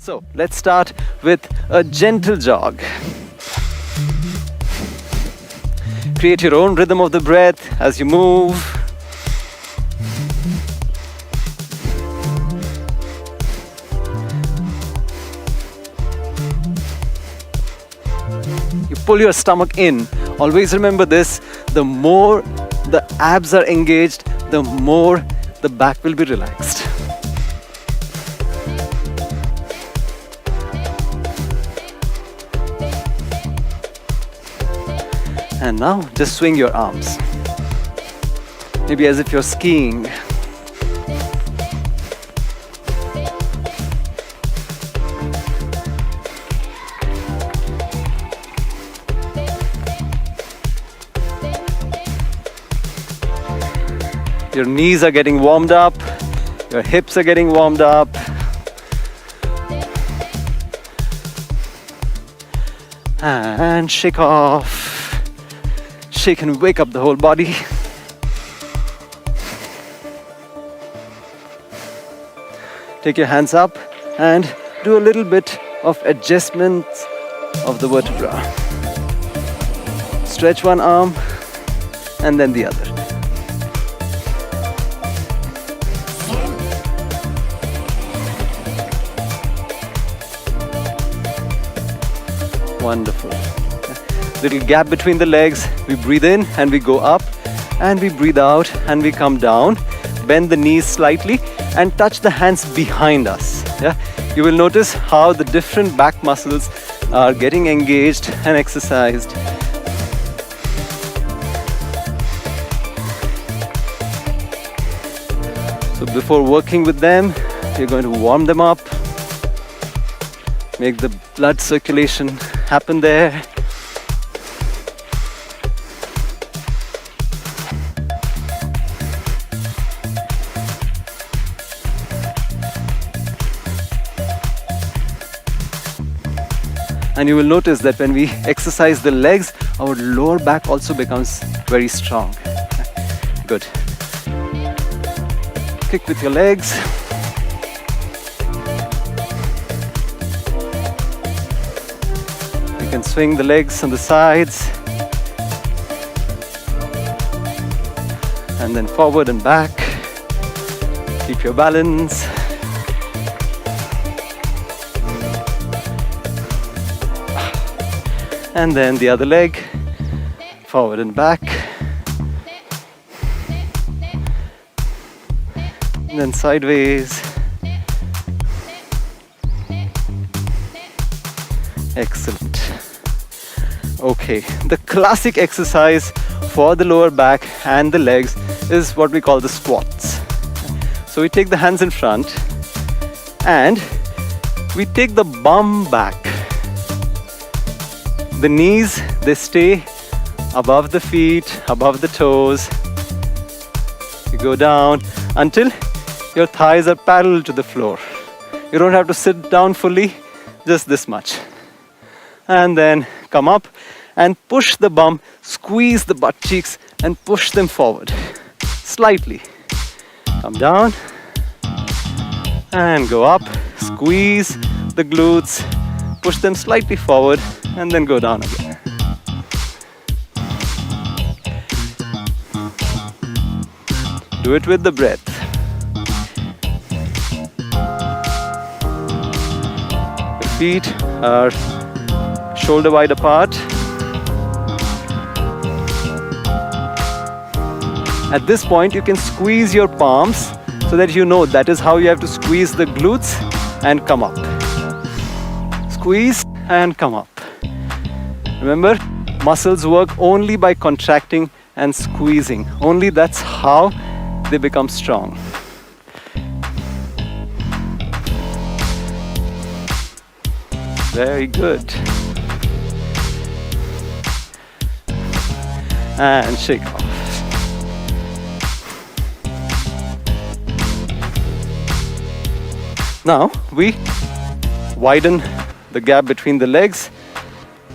So let's start with a gentle jog. Create your own rhythm of the breath as you move. You pull your stomach in. Always remember this, the more the abs are engaged, the more the back will be relaxed. And now just swing your arms. Maybe as if you're skiing. Your knees are getting warmed up. Your hips are getting warmed up. And shake off. Shake and wake up the whole body. Take your hands up and do a little bit of adjustment of the vertebra. Stretch one arm and then the other. Wonderful. Little gap between the legs. We breathe in and we go up, and we breathe out and we come down. Bend the knees slightly and touch the hands behind us. Yeah? You will notice how the different back muscles are getting engaged and exercised. So before working with them, you're going to warm them up, make the blood circulation happen there. And you will notice that when we exercise the legs, our lower back also becomes very strong. Good. Kick with your legs. You can swing the legs on the sides. And then forward and back. Keep your balance. And then the other leg, forward and back. And then sideways. Excellent. Okay, the classic exercise for the lower back and the legs is what we call the squats. So we take the hands in front and we take the bum back. The knees, they stay above the feet, above the toes. You go down until your thighs are parallel to the floor. You don't have to sit down fully, just this much. And then come up and push the bum, squeeze the butt cheeks and push them forward. Slightly. Come down and go up. Squeeze the glutes, push them slightly forward and then go down again. Do it with the breath. Your feet are shoulder wide apart. At this point, you can squeeze your palms so that you know that is how you have to squeeze the glutes and come up. Squeeze and come up. Remember, muscles work only by contracting and squeezing. Only that's how they become strong. Very good. And shake off. Now we widen the gap between the legs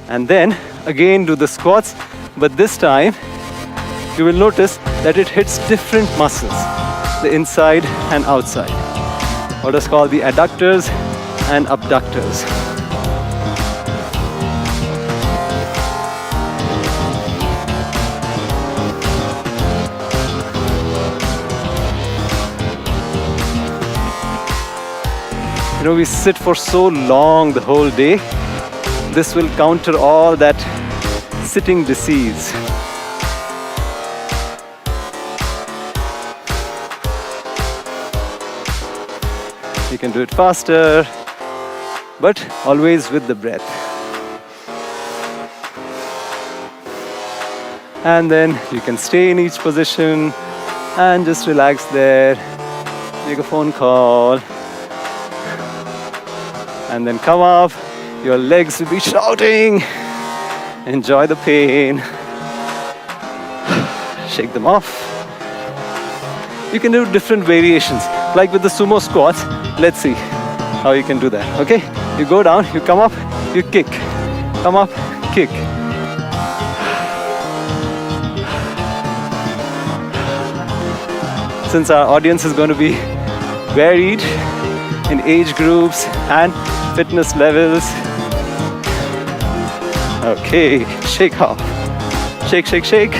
and then again do the squats, but this time you will notice that it hits different muscles, the inside and outside. What is called the adductors and abductors. You know, we sit for so long the whole day. This will counter all that sitting disease. You can do it faster, but always with the breath. And then you can stay in each position and just relax there. Make a phone call. And then come up. Your legs will be shouting. Enjoy the pain. Shake them off. You can do different variations. Like with the sumo squats, let's see how you can do that, okay? You go down, you come up, you kick. Come up, kick. Since our audience is going to be varied in age groups and fitness levels, okay, shake off. Shake, shake, shake.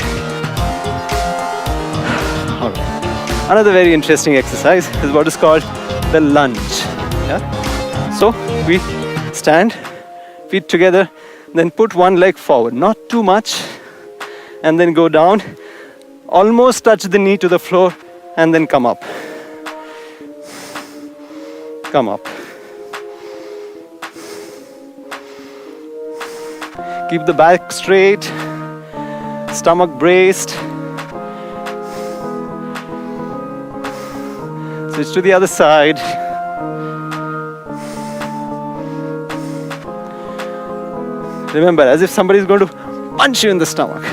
All right. Another very interesting exercise is what is called the lunge. Yeah? So we stand, feet together, then put one leg forward, not too much, and then go down, almost touch the knee to the floor, and then come up. Come up. Keep the back straight, stomach braced. Switch to the other side. Remember, as if somebody is going to punch you in the stomach.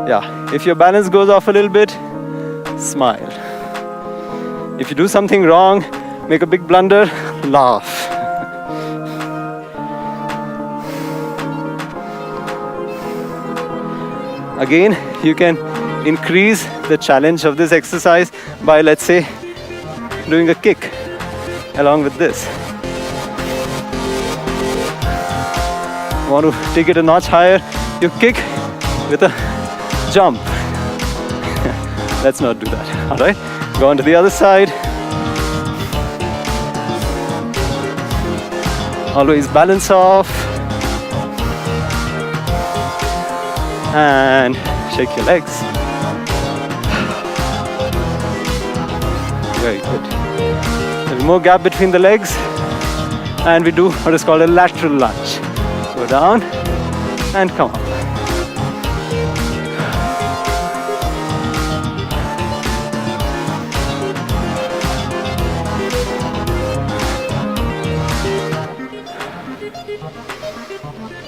Yeah, if your balance goes off a little bit, smile. If you do something wrong, make a big blunder, laugh. Again, you can increase the challenge of this exercise by, let's say, doing a kick along with this. Want to take it a notch higher, you kick with a jump. Let's not do that, all right? Go on to the other side. Always balance off. And shake your legs. Very good. There's more gap between the legs. And we do what is called a lateral lunge. Go down and come up.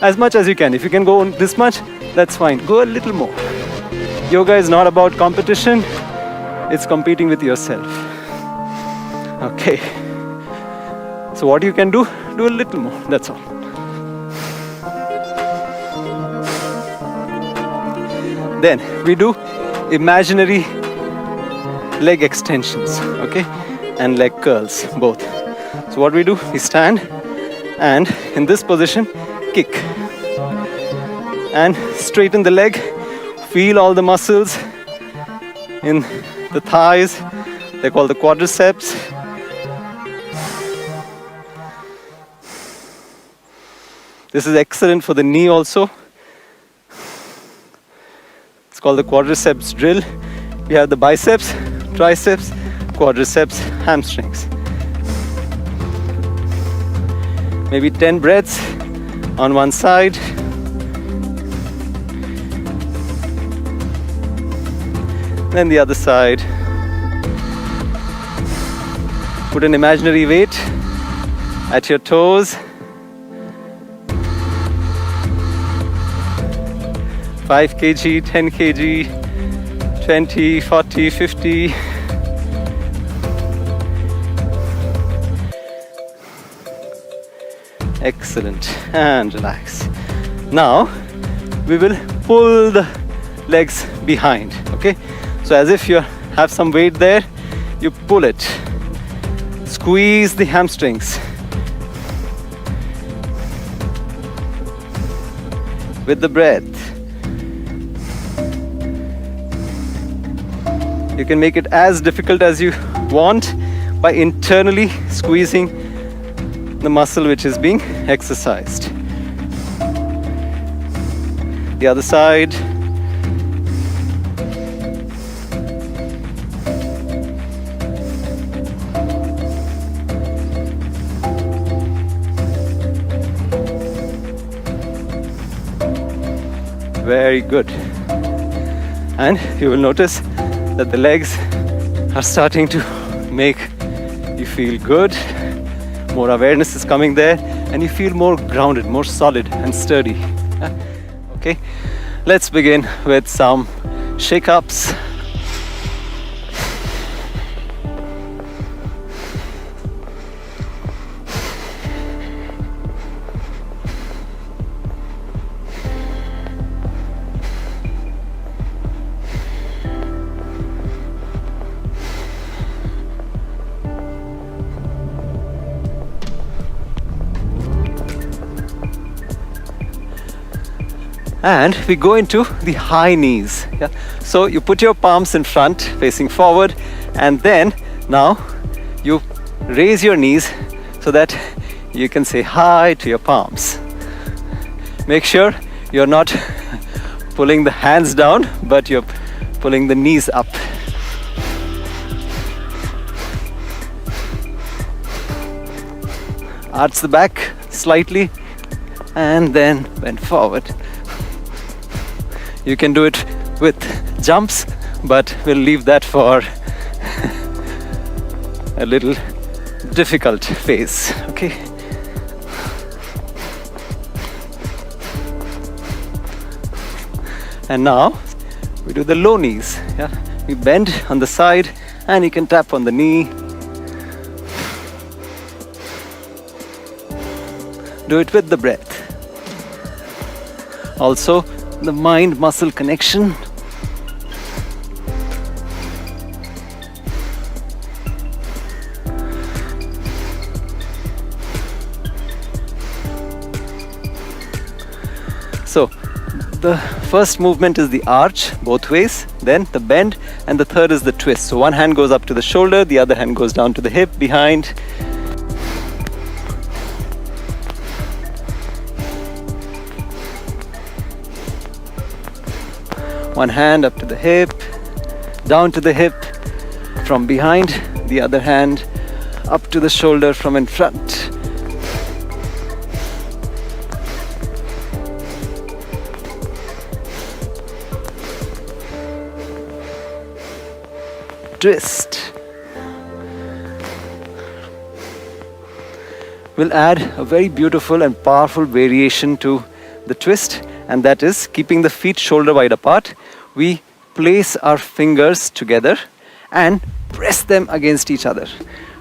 As much as you can. If you can go this much, that's fine. Go a little more. Yoga is not about competition. It's competing with yourself. Okay. So what you can do a little more. That's all. Then we do imaginary leg extensions, okay? And leg curls, both. So what we do, we stand and in this position, kick. And straighten the leg, feel all the muscles in the thighs, they're called the quadriceps. This is excellent for the knee also. It's called the quadriceps drill. We have the biceps, triceps, quadriceps, hamstrings. Maybe 10 breaths on one side. Then the other side. Put an imaginary weight at your toes. 5 kg, 10 kg, 20, 40, 50. Excellent. And relax. Now, we will pull the legs behind, okay? So as if you have some weight there, you pull it. Squeeze the hamstrings. with the breath. You can make it as difficult as you want by internally squeezing the muscle which is being exercised. The other side. Very good. And you will notice that the legs are starting to make you feel good. More awareness is coming there and you feel more grounded, more solid and sturdy. Okay, let's begin with some shake-ups. And we go into the high knees. Yeah? So you put your palms in front, facing forward, and then now you raise your knees so that you can say hi to your palms. Make sure you're not pulling the hands down, but you're pulling the knees up. Arch the back slightly and then bend forward. You can do it with jumps, but we'll leave that for a little difficult phase, okay? And now we do the low knees. Yeah? We bend on the side and you can tap on the knee. Do it with the breath. Also, the mind-muscle connection. So, the first movement is the arch, both ways, then the bend, and the third is the twist. So one hand goes up to the shoulder, the other hand goes down to the hip, behind. One hand up to the hip, down to the hip, from behind, the other hand up to the shoulder from in front. Twist. We'll add a very beautiful and powerful variation to the twist, and that is keeping the feet shoulder wide apart. We place our fingers together and press them against each other.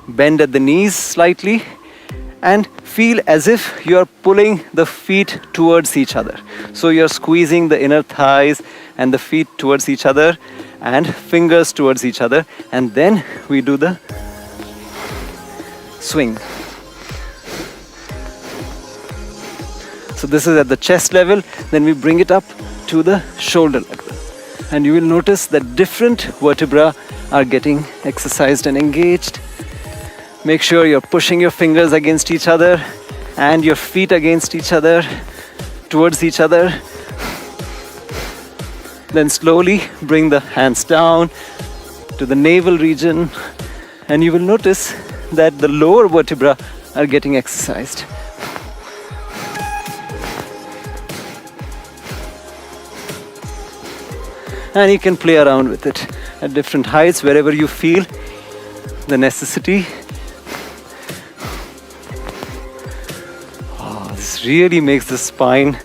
Bend at the knees slightly and feel as if you're pulling the feet towards each other. So you're squeezing the inner thighs and the feet towards each other and fingers towards each other, and then we do the swing. So this is at the chest level, then we bring it up to the shoulder level. And you will notice that different vertebrae are getting exercised and engaged. Make sure you're pushing your fingers against each other and your feet against each other, towards each other. Then slowly bring the hands down to the navel region, and you will notice that the lower vertebrae are getting exercised. And you can play around with it at different heights, wherever you feel the necessity. Oh, this really makes the spine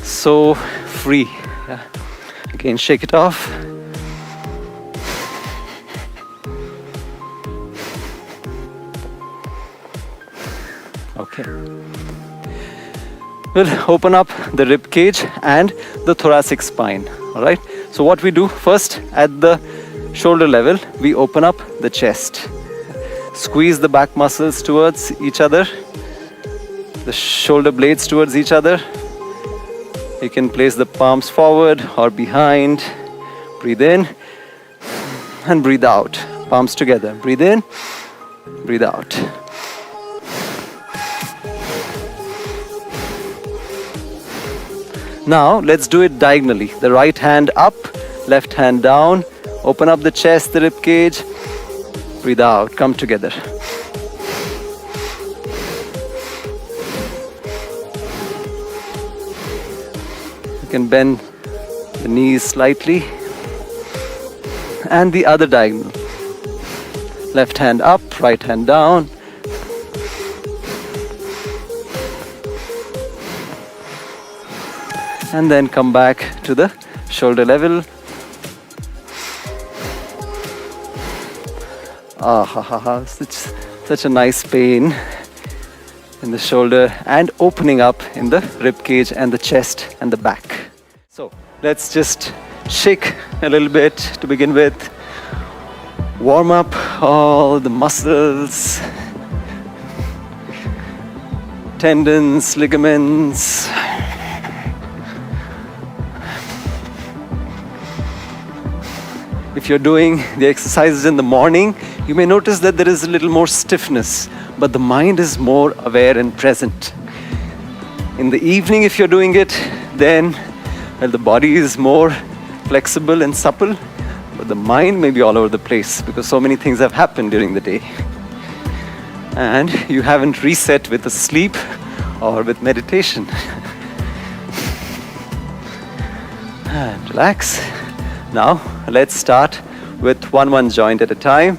so free. Yeah. Again, shake it off. Okay. We'll open up the rib cage and the thoracic spine. All right. So what we do first, at the shoulder level, we open up the chest. Squeeze the back muscles towards each other, the shoulder blades towards each other. You can place the palms forward or behind. Breathe in and breathe out. Palms together. Breathe in, breathe out. Now let's do it diagonally. The right hand up, left hand down. Open up the chest, the rib cage. Breathe out. Come together. You can bend the knees slightly. And the other diagonal. Left hand up, right hand down. And then come back to the shoulder level. Such a nice pain in the shoulder and opening up in the rib cage and the chest and the back. So let's just shake a little bit to begin with. Warm up all the muscles, tendons, ligaments. If you're doing the exercises in the morning, you may notice that there is a little more stiffness, but the mind is more aware and present. In the evening, if you're doing it, then the body is more flexible and supple, but the mind may be all over the place because so many things have happened during the day. And you haven't reset with the sleep or with meditation. And relax. Now, let's start with one joint at a time.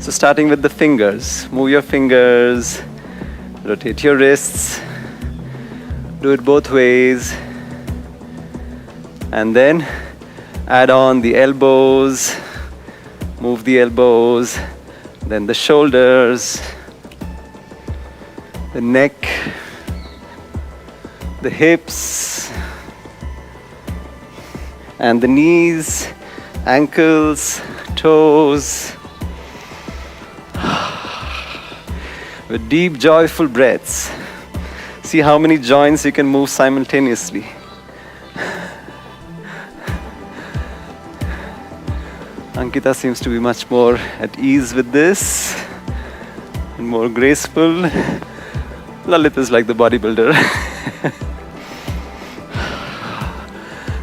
So starting with the fingers. Move your fingers, rotate your wrists, do it both ways. And then add on the elbows, move the elbows, then the shoulders, the neck, the hips, and the knees, ankles, toes. With deep, joyful breaths. See how many joints you can move simultaneously. Ankita seems to be much more at ease with this and more graceful. Lalit is like the bodybuilder.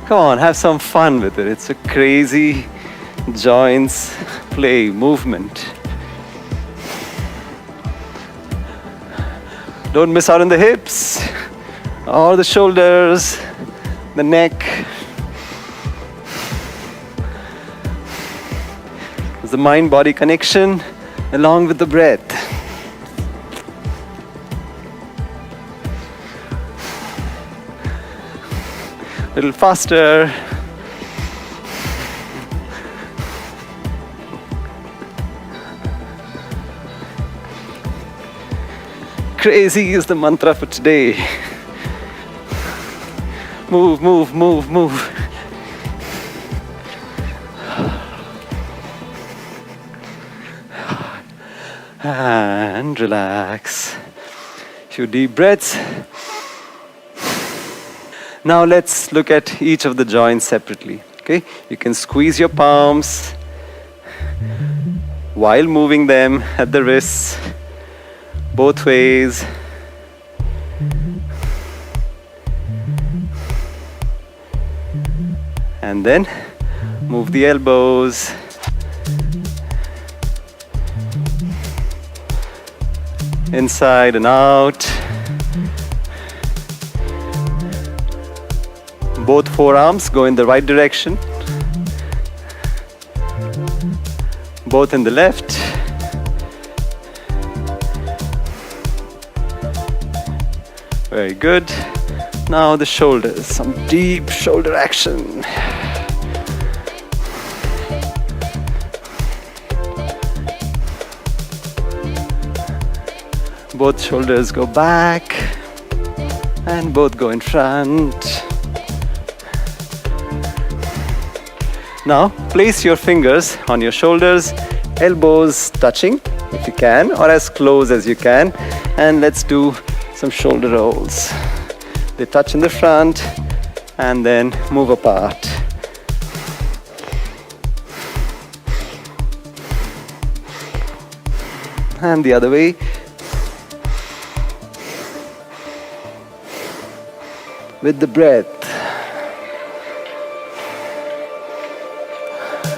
Come on, have some fun with it. It's a crazy joints play, movement. Don't miss out on the hips or the shoulders, the neck. There's the mind-body connection along with the breath. A little faster. Crazy is the mantra for today. Move, move, move, move. And relax. Few deep breaths. Now let's look at each of the joints separately. Okay, you can squeeze your palms while moving them at the wrists, both ways. And then move the elbows. Inside and out. Both forearms go in the right direction. Both in the left. Very good. Now the shoulders, some deep shoulder action. Both shoulders go back and both go in front. Now place your fingers on your shoulders, elbows touching if you can, or as close as you can, and let's do some shoulder rolls. They touch in the front and then move apart. And the other way. With the breath.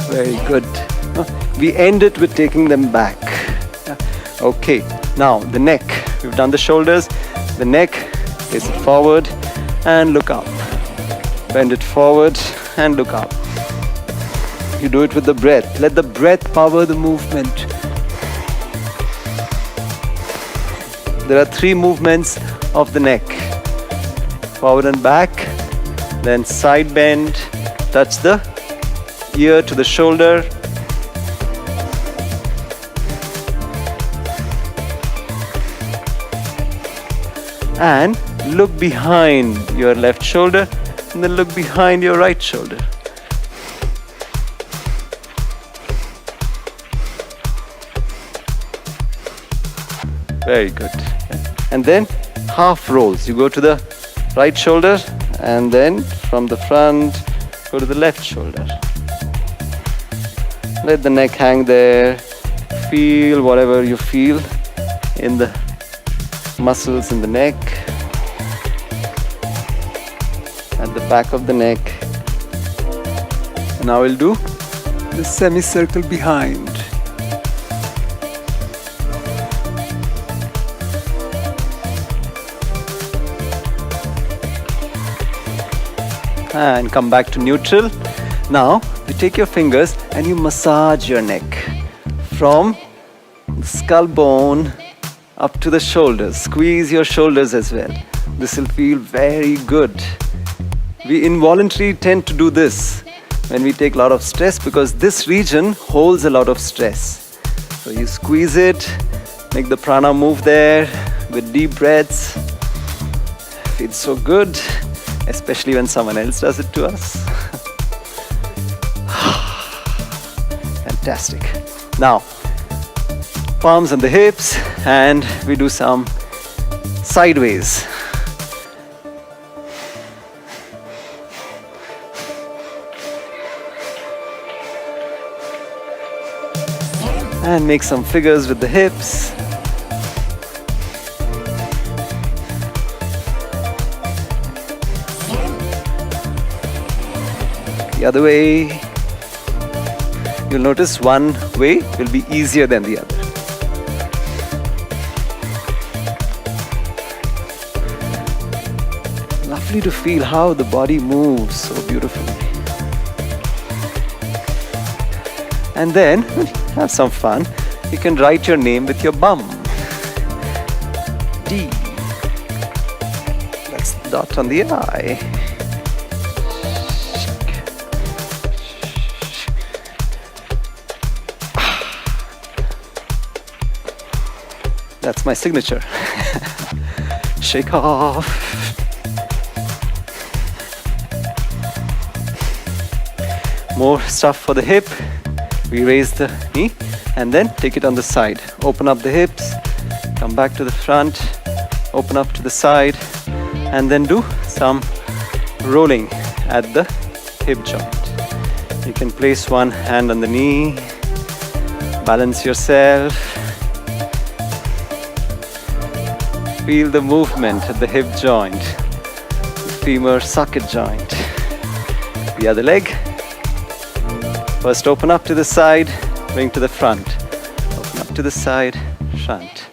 Very good. We end it with taking them back. Okay, now the neck. We've done the shoulders. The neck, face it forward and look up. Bend it forward and look up. You do it with the breath. Let the breath power the movement. There are 3 movements of the neck. Forward and back, then side bend, touch the ear to the shoulder. And look behind your left shoulder and then look behind your right shoulder. Very good. And then half rolls. You go to the right shoulder and then from the front go to the left shoulder. Let the neck hang there. Feel whatever you feel in the muscles in the neck, at the back of the neck. Now we'll do the semicircle behind. And come back to neutral. Now you take your fingers and you massage your neck from the skull bone up to the shoulders. Squeeze your shoulders as well. This will feel very good. We involuntarily tend to do this when we take a lot of stress because this region holds a lot of stress. So you squeeze it, make the prana move there with deep breaths. Feels so good, especially when someone else does it to us. Fantastic. Now, palms on the hips and we do some sideways. And make some figures with the hips. The other way. You'll notice one way will be easier than the other. Lovely to feel how the body moves so beautifully. And then have some fun. You can write your name with your bum. D. That's the dot on the I. That's my signature. Shake off. More stuff for the hip. We raise the knee and then take it on the side. Open up the hips, come back to the front, open up to the side, and then do some rolling at the hip joint. You can place one hand on the knee, balance yourself. Feel the movement at the hip joint, the femur socket joint. The other leg. First open up to the side, bring to the front. Open up to the side, front.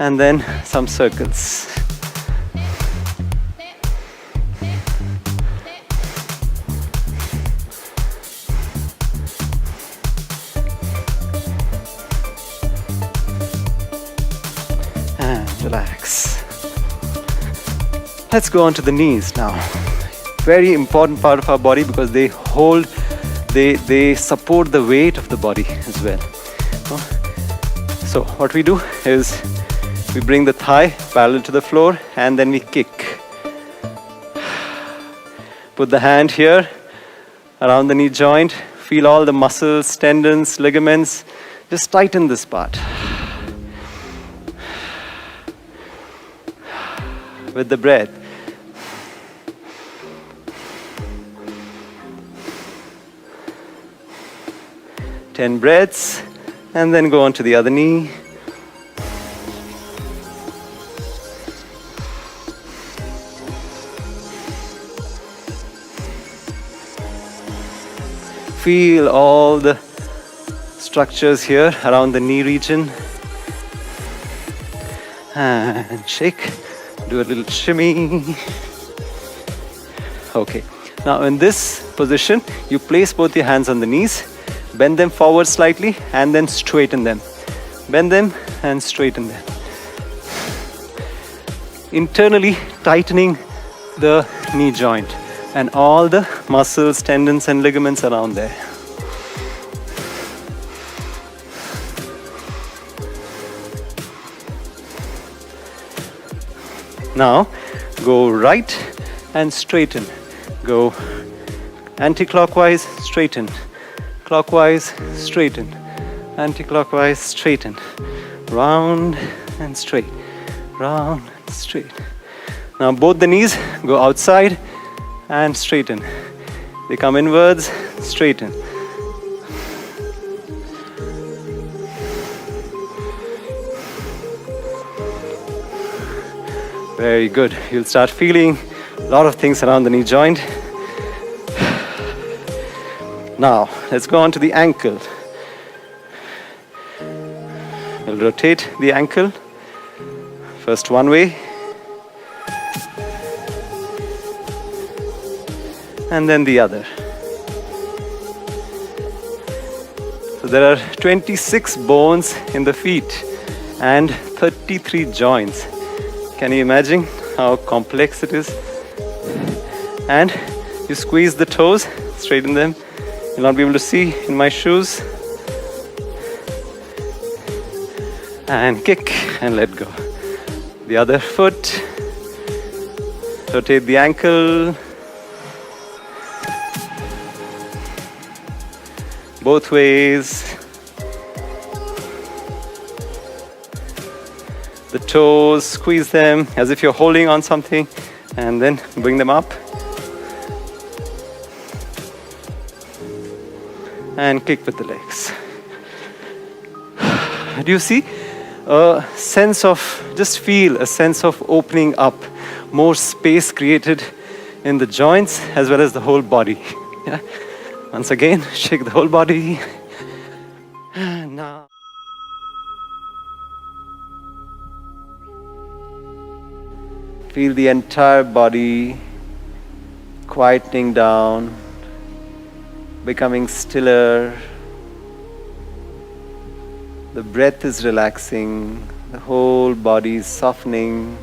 And then some circles. And relax. Let's go on to the knees now. Very important part of our body because they support the weight of the body as well. So what we do is we bring the thigh parallel to the floor and then we kick. Put the hand here around the knee joint. Feel all the muscles, tendons, ligaments. Just tighten this part. with the breath. Ten breaths, and then go on to the other knee. Feel all the structures here around the knee region. And shake. Do a little shimmy. Okay. Now in this position, you place both your hands on the knees, bend them forward slightly, and then straighten them. Bend them and straighten them. Internally tightening the knee joint and all the muscles, tendons, and ligaments around there. Now, go right and straighten. Go anti-clockwise, straighten. Clockwise, straighten. Anti-clockwise, straighten. Round and straight. Round and straight. Now both the knees go outside and straighten. They come inwards, straighten. Very good. You'll start feeling a lot of things around the knee joint. Now, let's go on to the ankle. We'll rotate the ankle. First one way. And then the other. So there are 26 bones in the feet and 33 joints. Can you imagine how complex it is? And you squeeze the toes, straighten them. You'll not be able to see in my shoes. And kick and let go. The other foot. Rotate the ankle. Both ways. The toes, squeeze them as if you're holding on something, and then bring them up. And kick with the legs. Do you see a sense of, just feel a sense of opening up, more space created in the joints as well as the whole body. Yeah? Once again, shake the whole body. And now. Feel the entire body quietening down, becoming stiller. The breath is relaxing, the whole body is softening,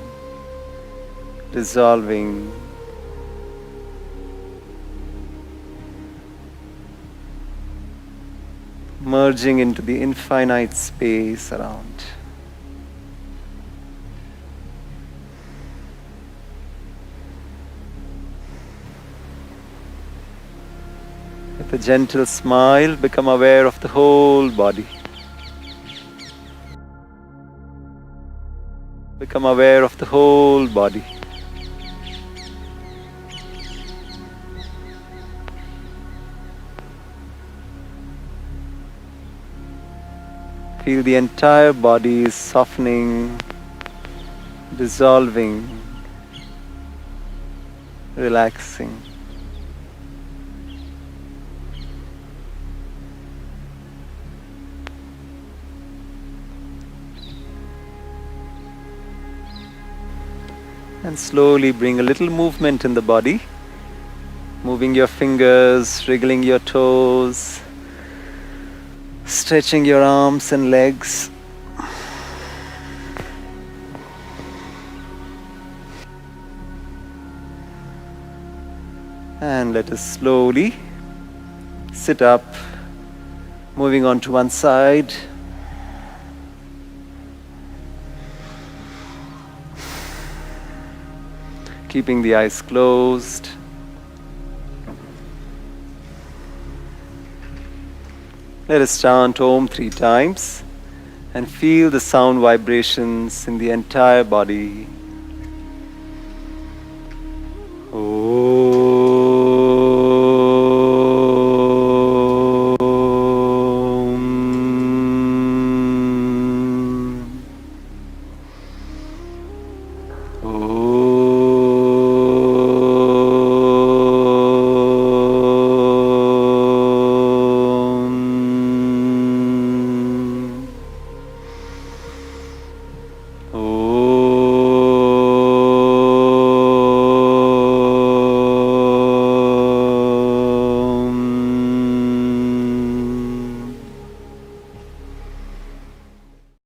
dissolving. Merging into the infinite space around. With a gentle smile, become aware of the whole body. Become aware of the whole body. Feel the entire body is softening, dissolving, relaxing. And slowly bring a little movement in the body, moving your fingers, wriggling your toes, stretching your arms and legs. And let us slowly sit up, moving on to one side. Keeping the eyes closed. Let us chant Om 3 times and feel the sound vibrations in the entire body.